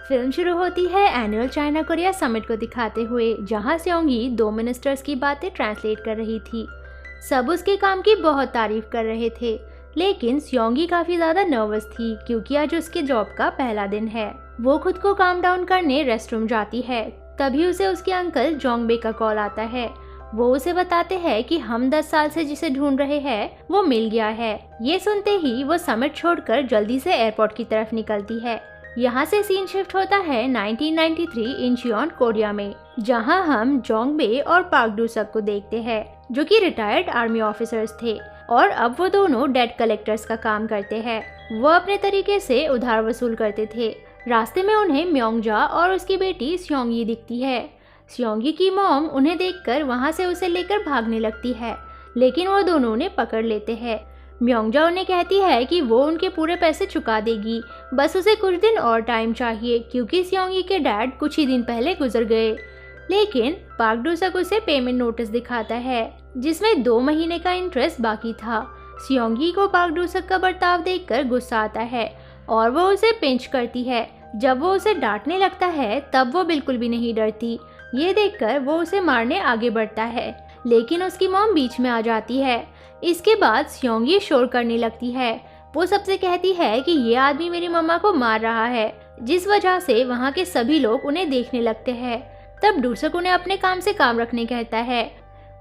Film शुरू होती है एनुअल चाइना कोरिया समिट को दिखाते हुए, जहां स्योंगी 2 मिनिस्टर्स की बातें ट्रांसलेट कर रही थी। सब उसके काम की बहुत तारीफ कर रहे थे, लेकिन स्योंगी काफी ज्यादा नर्वस थी क्योंकि आज उसके जॉब का पहला दिन है। वो खुद को काम डाउन करने रेस्टरूम जाती है, तभी उसे उसके अंकल जोंगबे का कॉल आता है। वो उसे बताते हैं कि हम 10 साल से जिसे ढूंढ रहे हैं वो मिल गया है। ये सुनते ही वो समिट छोड़कर जल्दी से एयरपोर्ट की तरफ निकलती है। यहाँ से सीन शिफ्ट होता है 1993 इंचियोन कोरिया में, जहाँ हम जोंगबे और पार्क डू-सक को देखते हैं, जो कि रिटायर्ड आर्मी ऑफिसर्स थे और अब वो दोनों डेट कलेक्टर्स का काम करते हैं। वो अपने तरीके से उधार वसूल करते थे। रास्ते में उन्हें म्योंगजा और उसकी बेटी स्योंगी दिखती है। स्योंगी की मॉम उन्हें देखकर वहां से उसे लेकर भागने लगती है, लेकिन वो दोनों उन्हें पकड़ लेते हैं। म्योंगजा उन्हें कहती है कि वो उनके पूरे पैसे चुका देगी, बस उसे कुछ दिन और टाइम चाहिए क्योंकि स्योंगी के डैड कुछ ही दिन पहले गुजर गए। लेकिन पार्क डू-सक उसे पेमेंट नोटिस दिखाता है, जिसमें 2 महीने का इंटरेस्ट बाकी था। स्योंगी को पार्क डू-सक का बर्ताव देखकर गुस्सा आता है और वो उसे पिंच करती है। जब वो उसे डांटने लगता है तब वो बिल्कुल भी नहीं डरती। ये देखकर वो उसे मारने आगे बढ़ता है, लेकिन उसकी मॉम बीच में आ जाती है। इसके बाद स्योंगी शोर करने लगती है। वो सबसे कहती है कि ये आदमी मेरी मम्मा को मार रहा है, जिस वजह से वहाँ के सभी लोग उन्हें देखने लगते हैं। तब डू-सक उन्हें अपने काम से काम रखने कहता है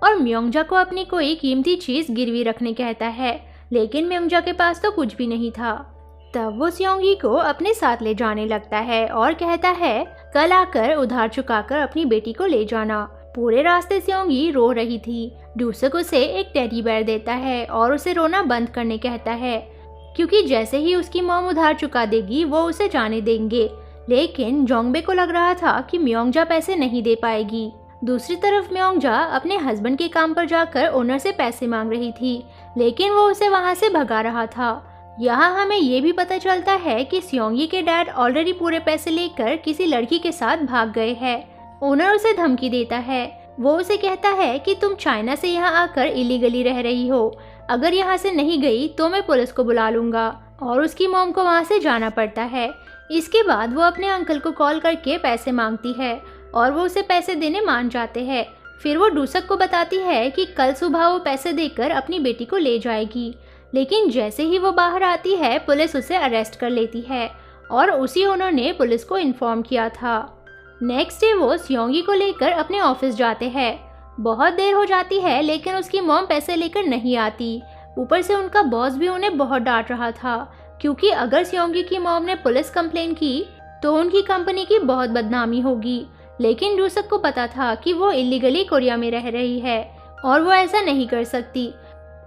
और म्योंगजा को अपनी कोई कीमती चीज गिरवी रखने कहता है, लेकिन म्योंगजा के पास तो कुछ भी नहीं था। तब वो स्योंगी को अपने साथ ले जाने लगता है और कहता है कल आकर उधार चुकाकर अपनी बेटी को ले जाना। पूरे रास्ते स्योंगी रो रही थी। डू-सक उसे एक टेडी बेयर देता है और उसे रोना बंद करने कहता है, क्योंकि जैसे ही उसकी मॉम उधार चुका देगी वो उसे जाने देंगे। लेकिन जोंगबे को लग रहा था कि म्योंगजा पैसे नहीं दे पाएगी। दूसरी तरफ म्योंगजा अपने हस्बैंड के काम पर जाकर ओनर से पैसे मांग रही थी, लेकिन वो उसे वहाँ से भगा रहा था। यहाँ हमें ये भी पता चलता है कि स्योंगी के डैड ऑलरेडी पूरे पैसे लेकर किसी लड़की के साथ भाग गए हैं। ओनर उसे धमकी देता है। वो उसे कहता है कि तुम चाइना से यहाँ आकर इलीगली रह रही हो, अगर यहाँ से नहीं गई तो मैं पुलिस को बुला लूँगा, और उसकी मॉम को वहाँ से जाना पड़ता है। इसके बाद वो अपने अंकल को कॉल करके पैसे मांगती है और वो उसे पैसे देने मान जाते हैं। फिर वो डू-सक को बताती है कि कल सुबह वो पैसे देकर अपनी बेटी को ले जाएगी, लेकिन जैसे ही वो बाहर आती है पुलिस उसे अरेस्ट कर लेती है और उसी ओनर ने पुलिस को इन्फॉर्म किया था। नेक्स्ट डे वो स्योंगी को लेकर अपने ऑफिस जाते हैं। बहुत देर हो जाती है, लेकिन उसकी मॉम पैसे लेकर नहीं आती। ऊपर से उनका बॉस भी उन्हें बहुत डांट रहा था, क्योंकि अगर स्योंगी की मॉम ने पुलिस कंप्लेन की तो उनकी कंपनी की बहुत बदनामी होगी। लेकिन डू-सक को पता था कि वो इलीगली कोरिया में रह रही है और वो ऐसा नहीं कर सकती।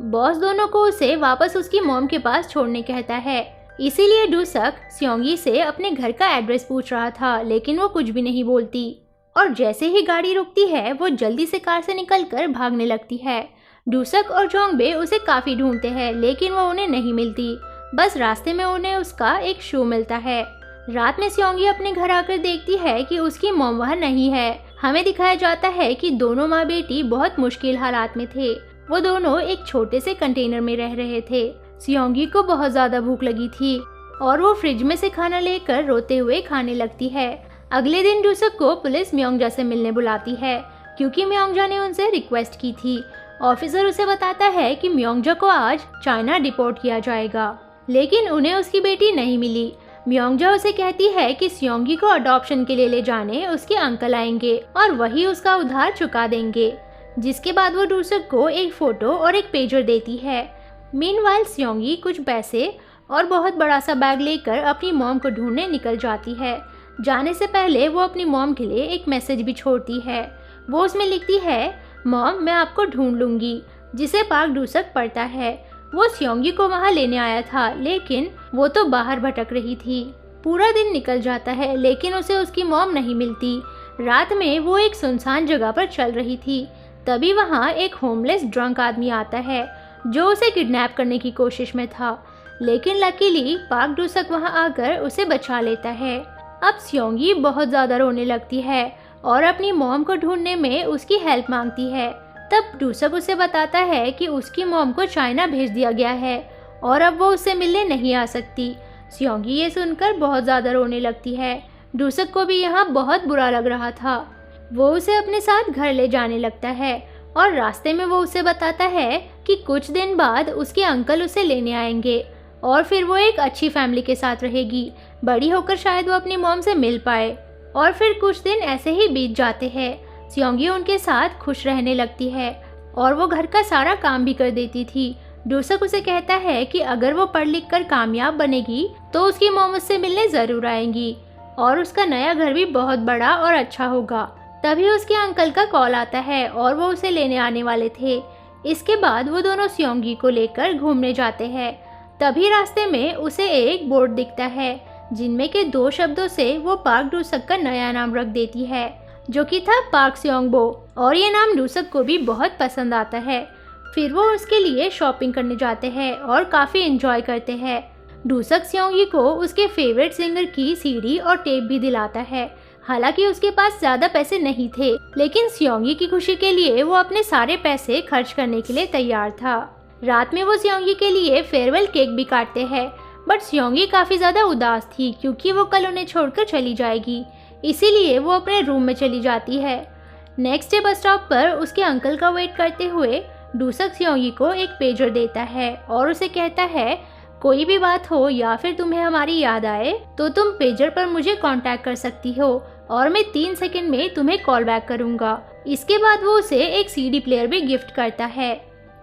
बॉस दोनों को उसे वापस उसकी मॉम के पास छोड़ने कहता है। इसीलिए डू-सक स्योंगी से अपने घर का एड्रेस पूछ रहा था, लेकिन वो कुछ भी नहीं बोलती। और जैसे ही गाड़ी रुकती है वो जल्दी से कार से निकलकर भागने लगती है। डू-सक और जोंगबे उसे काफी ढूंढते हैं, लेकिन वो उन्हें नहीं मिलती। बस रास्ते में उन्हें उसका एक शू मिलता है। रात में स्योंगी अपने घर आकर देखती है कि उसकी मॉम वहाँ नहीं है। हमें दिखाया जाता है कि दोनों माँ बेटी बहुत मुश्किल हालात में थे। वो दोनों एक छोटे से कंटेनर में रह रहे थे। स्योंगी को बहुत ज्यादा भूख लगी थी और वो फ्रिज में से खाना लेकर रोते हुए खाने लगती है। अगले दिन डू-सक को पुलिस म्योंगजा से मिलने बुलाती है, क्योंकि म्योंगजा ने उनसे रिक्वेस्ट की थी। ऑफिसर उसे बताता है कि म्योंगजा को आज चाइना डिपोर्ट किया जाएगा, लेकिन उन्हें उसकी बेटी नहीं मिली। म्योंगजा उसे कहती है कि स्योंगी को अडॉप्शन के लिए ले जाने उसके अंकल आएंगे और वही उसका उधार चुका देंगे। जिसके बाद वो डू-सक को एक फोटो और एक पेजर देती है। मीनवाइल स्योंगी कुछ पैसे और बहुत बड़ा सा बैग लेकर अपनी मॉम को ढूंढने निकल जाती है। जाने से पहले वो अपनी मॉम के लिए एक मैसेज भी छोड़ती है। वो उसमें लिखती है, मॉम मैं आपको ढूंढ लूँगी, जिसे पार्क डू-सक पढ़ता है। वो स्योंगी को वहाँ लेने आया था, लेकिन वो तो बाहर भटक रही थी। पूरा दिन निकल जाता है, लेकिन उसे उसकी मॉम नहीं मिलती। रात में वो एक सुनसान जगह पर चल रही थी। तभी वहाँ एक होमलेस ड्रंक आदमी आता है जो उसे किडनैप करने की कोशिश में था, लेकिन लकीली पार्क डू-सक वहाँ आकर उसे बचा लेता है। अब स्योंगी बहुत ज़्यादा रोने लगती है और अपनी मॉम को ढूंढने में उसकी हेल्प मांगती है। तब डू-सक उसे बताता है कि उसकी मॉम को चाइना भेज दिया गया है और अब वो उससे मिलने नहीं आ सकती। स्योंगी ये सुनकर बहुत ज़्यादा रोने लगती है। डूसक को भी यहाँ बहुत बुरा लग रहा था। वो उसे अपने साथ घर ले जाने लगता है और रास्ते में वो उसे बताता है कि कुछ दिन बाद उसके अंकल उसे लेने आएंगे और फिर वो एक अच्छी फैमिली के साथ रहेगी। बड़ी होकर शायद वो अपनी मॉम से मिल पाए। और फिर कुछ दिन ऐसे ही बीत जाते हैं। स्योंगी उनके साथ खुश रहने लगती है और वो घर का सारा काम भी कर देती थी। डूसक उसे कहता है कि अगर वो पढ़ लिख कर कामयाब बनेगी तो उसकी मॉम उससे मिलने ज़रूर आएंगी और उसका नया घर भी बहुत बड़ा और अच्छा होगा। तभी उसके अंकल का कॉल आता है और वो उसे लेने आने वाले थे। इसके बाद वो दोनों स्योंगी को लेकर घूमने जाते हैं। तभी रास्ते में उसे एक बोर्ड दिखता है जिनमें के 2 शब्दों से वो पार्क डूसक का नया नाम रख देती है, जो कि था पार्क स्योंगबो। और ये नाम डूसक को भी बहुत पसंद आता है। फिर वो उसके लिए शॉपिंग करने जाते हैं और काफ़ी एंजॉय करते हैं। डूसक स्योंगी को उसके फेवरेट सिंगर की सीडी और टेप भी दिलाता है। हालांकि उसके पास ज़्यादा पैसे नहीं थे, लेकिन स्योंगी की खुशी के लिए वो अपने सारे पैसे खर्च करने के लिए तैयार था। रात में वो स्योंगी के लिए फेयरवेल केक भी काटते हैं, बट स्योंगी काफ़ी ज़्यादा उदास थी क्योंकि वो कल उन्हें छोड़कर चली जाएगी। इसीलिए वो अपने रूम में चली जाती है। नेक्स्ट डे बस स्टॉप पर उसके अंकल का वेट करते हुए डूसक स्योंगी को एक पेजर देता है और उसे कहता है कोई भी बात हो या फिर तुम्हें हमारी याद आए तो तुम पेजर पर मुझे कांटेक्ट कर सकती हो और मैं 3 सेकंड में तुम्हें कॉल बैक करूंगा। इसके बाद वो उसे एक सीडी प्लेयर भी गिफ्ट करता है।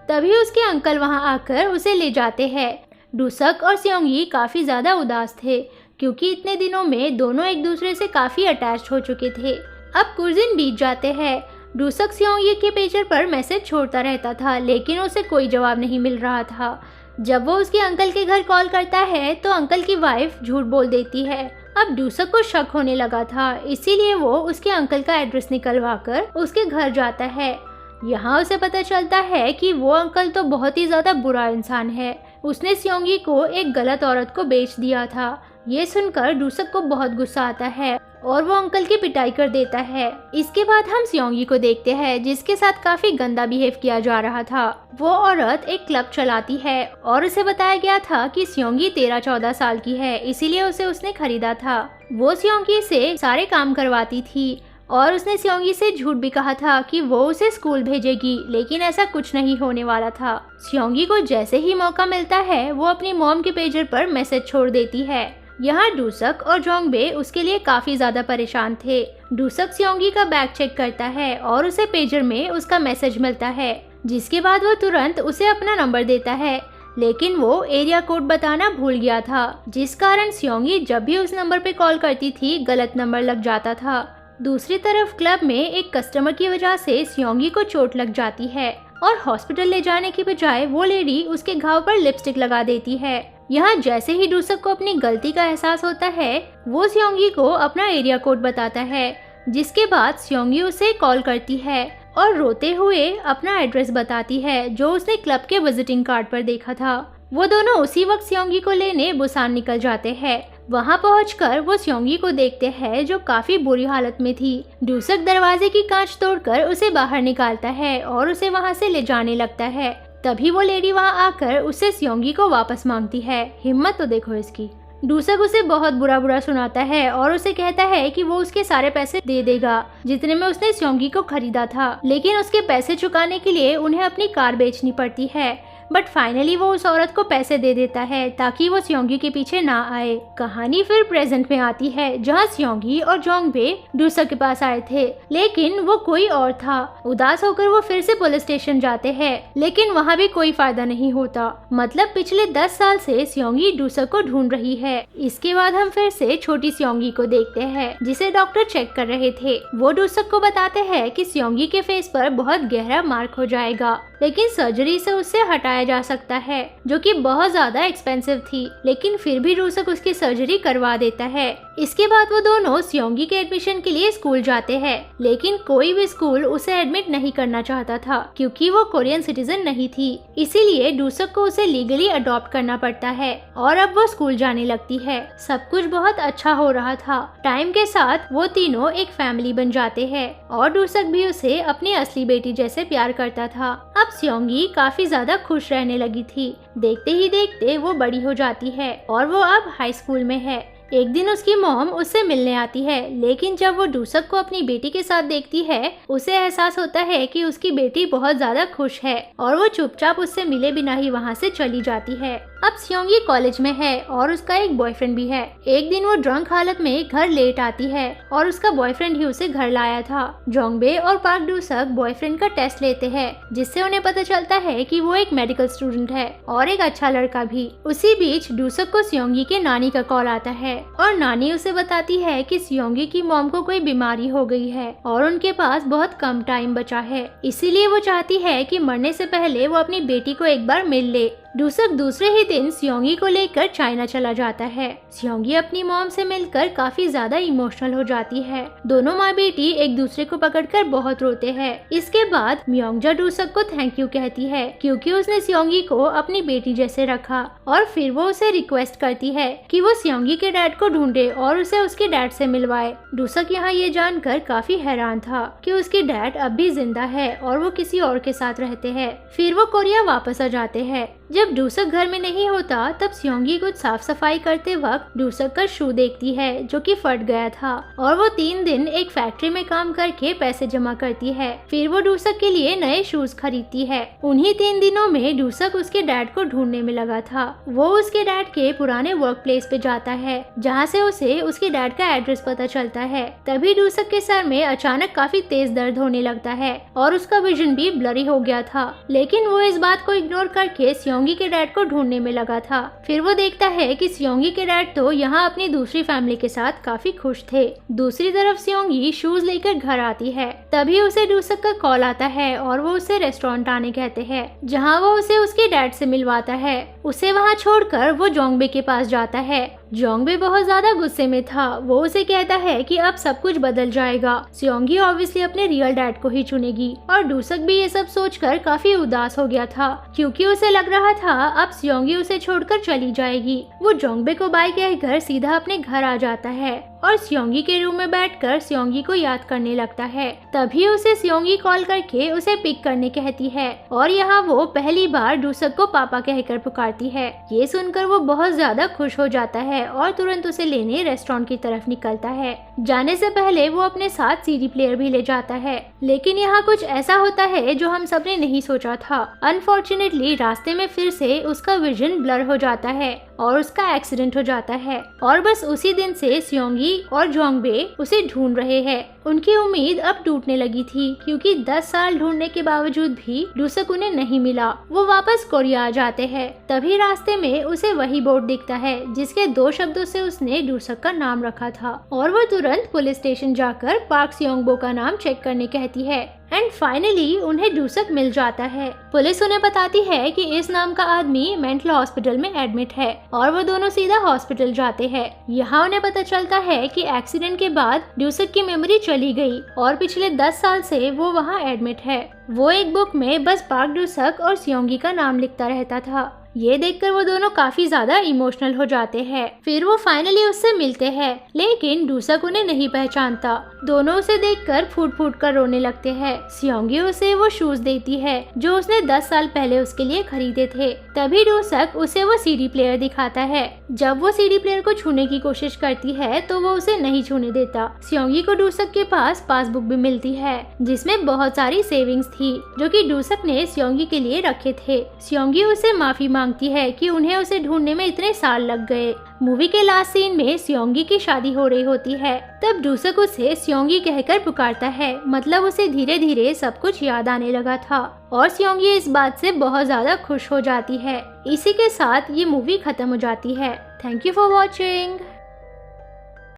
तभी उसके अंकल वहां आकर उसे ले जाते हैं। डूसक और स्योंगी काफ़ी ज़्यादा उदास थे क्योंकि इतने दिनों में दोनों एक दूसरे से काफ़ी अटैच्ड हो चुके थे। अब कुछ दिन बीत जाते हैं। डूसक स्योंगी के पेजर पर मैसेज छोड़ता रहता था, लेकिन उसे कोई जवाब नहीं मिल रहा था। जब वो उसके अंकल के घर कॉल करता है तो अंकल की वाइफ झूठ बोल देती है। अब डूसक को शक होने लगा था, इसीलिए वो उसके अंकल का एड्रेस निकलवा कर उसके घर जाता है। यहाँ उसे पता चलता है कि वो अंकल तो बहुत ही ज़्यादा बुरा इंसान है। उसने स्योंगी को एक गलत औरत को बेच दिया था। ये सुनकर डूसक को बहुत गुस्सा आता है और वो अंकल की पिटाई कर देता है। इसके बाद हम स्योंगी को देखते हैं जिसके साथ काफी गंदा बिहेव किया जा रहा था। वो औरत एक क्लब चलाती है और उसे बताया गया था कि स्योंगी 13-14 साल की है, इसीलिए उसे उसने खरीदा था। वो स्योंगी से सारे काम करवाती थी और उसने स्योंगी से झूठ भी कहा था कि वो उसे स्कूल भेजेगी, लेकिन ऐसा कुछ नहीं होने वाला था। स्योंगी को जैसे ही मौका मिलता है वो अपनी मॉम के पेजर पर मैसेज छोड़ देती है। यहाँ डूसक और जोंगबे उसके लिए काफी ज्यादा परेशान थे। डूसक स्योंगी का बैग चेक करता है और उसे पेजर में उसका मैसेज मिलता है, जिसके बाद वो तुरंत उसे अपना नंबर देता है, लेकिन वो एरिया कोड बताना भूल गया था, जिस कारण स्योंगी जब भी उस नंबर पे कॉल करती थी गलत नंबर लग जाता था। दूसरी तरफ क्लब में एक कस्टमर की वजह से स्योंगी को चोट लग जाती है और हॉस्पिटल ले जाने की बजाय वो लेडी उसके घाव पर लिपस्टिक लगा देती है। यहाँ जैसे ही डूसक को अपनी गलती का एहसास होता है वो स्योंगी को अपना एरिया कोड बताता है, जिसके बाद स्योंगी उसे कॉल करती है और रोते हुए अपना एड्रेस बताती है जो उसने क्लब के विजिटिंग कार्ड पर देखा था। वो दोनों उसी वक्त स्योंगी को लेने बुसान निकल जाते हैं। वहां पहुंचकर वो स्योंगी को देखते हैं जो काफी बुरी हालत में थी। डूसक दरवाजे की कांच तोड़कर उसे बाहर निकालता है और उसे वहां से ले जाने लगता है। तभी वो लेडी वहां आकर उससे स्योंगी को वापस मांगती है। हिम्मत तो देखो इसकी। डूसक उसे बहुत बुरा सुनाता है और उसे कहता है कि वो उसके सारे पैसे दे देगा जितने में उसने स्योंगी को खरीदा था, लेकिन उसके पैसे चुकाने के लिए उन्हें अपनी कार बेचनी पड़ती है। बट फाइनली वो उस औरत को पैसे दे देता है ताकि वो स्योंगी के पीछे ना आए। कहानी फिर प्रेजेंट में आती है जहाँ स्योंगी और जोंगबे डूसक के पास आए थे, लेकिन वो कोई और था। उदास होकर वो फिर से पुलिस स्टेशन जाते हैं, लेकिन वहाँ भी कोई फायदा नहीं होता। मतलब पिछले 10 साल से स्योंगी डूसक को ढूंढ रही है। इसके बाद हम फिर से छोटी स्योंगी को देखते हैं जिसे डॉक्टर चेक कर रहे थे। वो डूसक को बताते हैं कि स्योंगी के फेस पर बहुत गहरा मार्क हो जाएगा, लेकिन सर्जरी से उससे हटाया जा सकता है, जो कि बहुत ज्यादा एक्सपेंसिव थी, लेकिन फिर भी डूसक उसकी सर्जरी करवा देता है। इसके बाद वो दोनों स्योंगी के एडमिशन के लिए स्कूल जाते हैं, लेकिन कोई भी स्कूल उसे एडमिट नहीं करना चाहता था क्योंकि वो कोरियन सिटीजन नहीं थी। इसीलिए डूसक को उसे लीगली अडॉप्ट करना पड़ता है और अब वो स्कूल जाने लगती है। सब कुछ बहुत अच्छा हो रहा था। टाइम के साथ वो तीनों एक फैमिली बन जाते हैं और डूसक भी उसे अपनी असली बेटी जैसे प्यार करता था। अब स्योंगी काफी ज्यादा खुश रहने लगी थी। देखते ही देखते वो बड़ी हो जाती है और वो अब हाई स्कूल में है। एक दिन उसकी मॉम उससे मिलने आती है, लेकिन जब वो डूसक को अपनी बेटी के साथ देखती है उसे एहसास होता है कि उसकी बेटी बहुत ज्यादा खुश है और वो चुपचाप उससे मिले बिना ही वहाँ से चली जाती है। अब सियोंगी कॉलेज में है और उसका एक बॉयफ्रेंड भी है। एक दिन वो ड्रंक हालत में घर लेट आती है और उसका बॉयफ्रेंड ही उसे घर लाया था। जोंगबे और पार्क डूसक बॉयफ्रेंड का टेस्ट लेते हैं, जिससे उन्हें पता चलता है कि वो एक मेडिकल स्टूडेंट है और एक अच्छा लड़का भी। उसी बीच डूसक को सियोंगी के नानी का कॉल आता है और नानी उसे बताती है कि सियोंगी की मॉम को कोई बीमारी हो गई है और उनके पास बहुत कम टाइम बचा है, इसीलिए वो चाहती है कि मरने से पहले वो अपनी बेटी को एक बार मिल ले। डूसक दूसरे ही दिन सियोंगी को लेकर चाइना चला जाता है। सियोंगी अपनी मॉम से मिलकर काफी ज्यादा इमोशनल हो जाती है। दोनों माँ बेटी एक दूसरे को पकड़कर बहुत रोते हैं। इसके बाद म्योंगजा डूसक को थैंक यू कहती है क्योंकि उसने सियोंगी को अपनी बेटी जैसे रखा और फिर वो उसे रिक्वेस्ट करती है कि वो सियोंगी के डैड को ढूंढे और उसे उसके डैड से मिलवाए। डूसक यहाँ ये जानकर काफी हैरान था कि उसके डैड अब भी जिंदा है और वो किसी और के साथ रहते हैं। फिर वो कोरिया वापस आ जाते हैं। जब डूसक घर में नहीं होता तब सियोंगी कुछ साफ सफाई करते वक्त डूसक का शू देखती है जो कि फट गया था और वो 3 दिन एक फैक्ट्री में काम करके पैसे जमा करती है। फिर वो डूसक के लिए नए शूज खरीदती है। उन्हीं 3 दिनों में डूसक उसके डैड को ढूंढने में लगा था। वो उसके डैड के पुराने वर्क प्लेस पे जाता है जहाँ से उसे उसके डैड का एड्रेस पता चलता है। तभी डूसक के सर में अचानक काफी तेज दर्द होने लगता है और उसका विजन भी ब्लरी हो गया था, लेकिन वो इस बात को इग्नोर करके सियोंगी के डैड को ढूंढने में लगा था। फिर वो देखता है कि सियोंगी के डैड तो यहाँ अपनी दूसरी फैमिली के साथ काफी खुश थे। दूसरी तरफ सियोंगी शूज लेकर घर आती है। तभी उसे डूसक का कॉल आता है और वो उसे रेस्टोरेंट आने कहते हैं जहाँ वो उसे उसके डैड से मिलवाता है। उसे वहाँ छोड़कर वो जोंगबे के पास जाता है। जोंगबे बहुत ज्यादा गुस्से में था। वो उसे कहता है कि अब सब कुछ बदल जाएगा। सियोंगी ऑब्वियसली अपने रियल डैड को ही चुनेगी और डूसक भी ये सब सोचकर काफी उदास हो गया था क्योंकि उसे लग रहा था अब सियोंगी उसे छोड़कर चली जाएगी। वो जोंगबे को बाय कहकर सीधा अपने घर आ जाता है और सियोंगी के रूम में बैठकर सियोंगी को याद करने लगता है। तभी उसे सियोंगी कॉल करके उसे पिक करने कहती है और यहाँ वो पहली बार डूसक को पापा कहकर पुकारती है। ये सुनकर वो बहुत ज्यादा खुश हो जाता है और तुरंत उसे लेने रेस्टोरेंट की तरफ निकलता है। जाने से पहले वो अपने साथ सीडी प्लेयर भी ले जाता है, लेकिन यहाँ कुछ ऐसा होता है जो हम सबने नहीं सोचा था। अनफॉर्चुनेटली रास्ते में फिर से उसका विजन ब्लर हो जाता है और उसका एक्सीडेंट हो जाता है और बस उसी दिन से सियोंगी और जोंगबे उसे ढूंढ रहे हैं। उनकी उम्मीद अब टूटने लगी थी क्योंकि 10 साल ढूंढने के बावजूद भी डूसक उन्हें नहीं मिला। वो वापस कोरिया आ जाते हैं। तभी रास्ते में उसे वही बोर्ड दिखता है जिसके 2 शब्दों से उसने डूसक का नाम रखा था और वो तुरंत पुलिस स्टेशन जाकर पार्क सियोंगबो का नाम चेक करने कहती है एंड फाइनली उन्हें डूसक मिल जाता है। पुलिस उन्हें बताती है कि इस नाम का आदमी मेंटल हॉस्पिटल में एडमिट है और वो दोनों सीधा हॉस्पिटल जाते हैं। यहाँ उन्हें पता चलता है कि एक्सीडेंट के बाद डूसक की मेमोरी चली गई और पिछले 10 साल से वो वहाँ एडमिट है। वो एक बुक में बस पार्क डूसक और सियोंगी का नाम लिखता रहता था। ये देखकर वो दोनों काफी ज्यादा इमोशनल हो जाते हैं। फिर वो फाइनली उससे मिलते हैं, लेकिन डूसक उन्हें नहीं पहचानता। दोनों उसे देखकर फूट फूट कर रोने लगते हैं। सियोंगी उसे वो शूज देती है जो उसने 10 साल पहले उसके लिए खरीदे थे। तभी डूसक उसे वो सीडी प्लेयर दिखाता है। जब वो सीडी प्लेयर को छूने की कोशिश करती है तो वो उसे नहीं छूने देता। सियोंगी को डूसक के पास पासबुक भी मिलती है जिसमें बहुत सारी सेविंग्स थी जो कि डूसक ने सियोंगी के लिए रखे थे। सियोंगी उसे माफी मांगती है कि उन्हें उसे ढूंढने में इतने साल लग गए। मूवी के लास्ट सीन में सियोंगी की शादी हो रही होती है। तब डूसक उसे सियोंगी कहकर पुकारता है, मतलब उसे धीरे धीरे सब कुछ याद आने लगा था और सियोंगी इस बात से बहुत ज्यादा खुश हो जाती है। इसी के साथ ये मूवी खत्म हो जाती है। Thank you for watching.